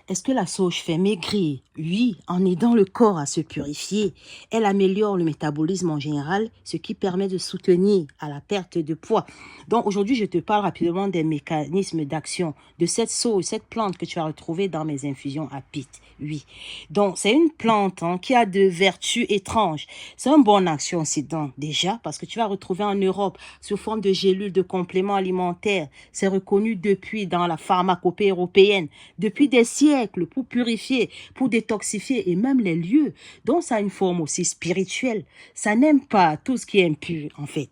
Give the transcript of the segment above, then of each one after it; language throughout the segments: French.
Est-ce que la sauge fait maigrir? Oui, en aidant le corps à se purifier. Elle améliore le métabolisme en général, ce qui permet de soutenir à la perte de poids. Donc aujourd'hui, je te parle rapidement des mécanismes d'action de cette sauge, cette plante que tu vas retrouver dans mes infusions à Pitt. Oui. Donc c'est une plante qui a de vertus étranges. C'est un bon antioxydant déjà parce que tu vas retrouver en Europe sous forme de gélules de compléments alimentaires. C'est reconnu depuis dans la pharmacopée européenne, depuis des siècles pour purifier, pour détoxifier et même les lieux. Donc ça a une forme aussi spirituelle. Ça n'aime pas tout ce qui est impur en fait.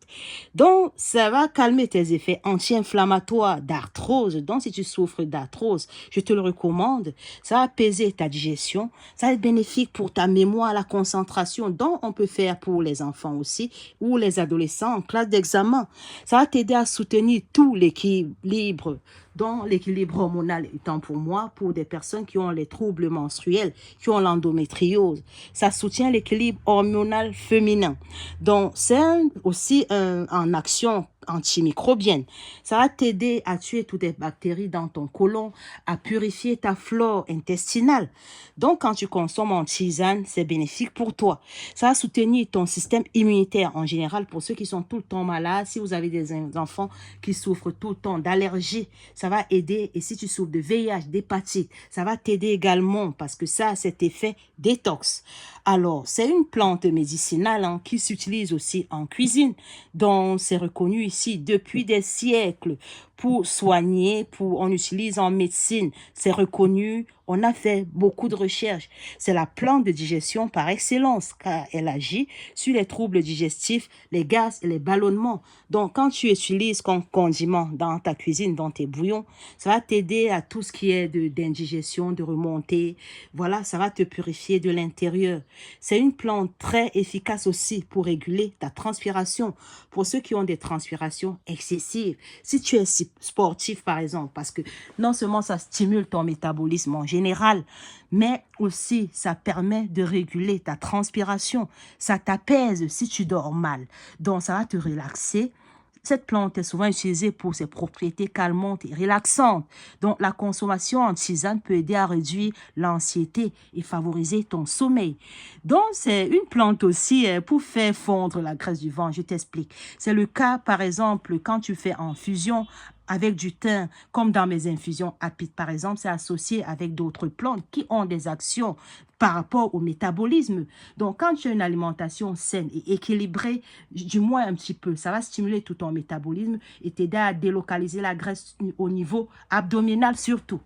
Donc ça va calmer tes effets anti-inflammatoires d'arthrose. Donc si tu souffres d'arthrose, je te le recommande. Ça va apaiser ta digestion. Ça va être bénéfique pour ta mémoire, la concentration. Donc on peut faire pour les enfants aussi ou les adolescents en classe d'examen. Ça va t'aider à soutenir tout l'équilibre, dont l'équilibre hormonal étant pour moi, pour des personnes qui ont les troubles menstruels, qui ont l'endométriose. Ça soutient l'équilibre hormonal féminin. Donc, c'est aussi en action antimicrobienne. Ça va t'aider à tuer toutes les bactéries dans ton côlon, à purifier ta flore intestinale. Donc, quand tu consommes en tisane, c'est bénéfique pour toi. Ça va soutenir ton système immunitaire en général pour ceux qui sont tout le temps malades. Si vous avez des enfants qui souffrent tout le temps d'allergies, ça va aider. Et si tu souffres de VIH, d'hépatite, ça va t'aider également parce que ça a cet effet détox. Alors, c'est une plante médicinale qui s'utilise aussi en cuisine. Donc, c'est reconnu ici depuis des siècles pour soigner, on utilise en médecine. C'est reconnu. On a fait beaucoup de recherches. C'est la plante de digestion par excellence car elle agit sur les troubles digestifs, les gaz et les ballonnements. Donc, quand tu utilises comme condiment dans ta cuisine, dans tes bouillons, ça va t'aider à tout ce qui est d'indigestion, de remontée. Voilà, ça va te purifier de l'intérieur. C'est une plante très efficace aussi pour réguler ta transpiration. Pour ceux qui ont des transpirations excessives, si tu es sportif par exemple, parce que non seulement ça stimule ton métabolisme en général, mais aussi ça permet de réguler ta transpiration. Ça t'apaise si tu dors mal. Donc ça va te relaxer. Cette plante est souvent utilisée pour ses propriétés calmantes et relaxantes. Donc, la consommation en tisane peut aider à réduire l'anxiété et favoriser ton sommeil. Donc, c'est une plante aussi pour faire fondre la graisse du ventre. Je t'explique. C'est le cas, par exemple, quand tu fais infusion avec du thym, comme dans mes infusions Apit, par exemple, c'est associé avec d'autres plantes qui ont des actions par rapport au métabolisme. Donc, quand tu as une alimentation saine et équilibrée, du moins un petit peu, ça va stimuler tout ton métabolisme et t'aider à délocaliser la graisse au niveau abdominal surtout.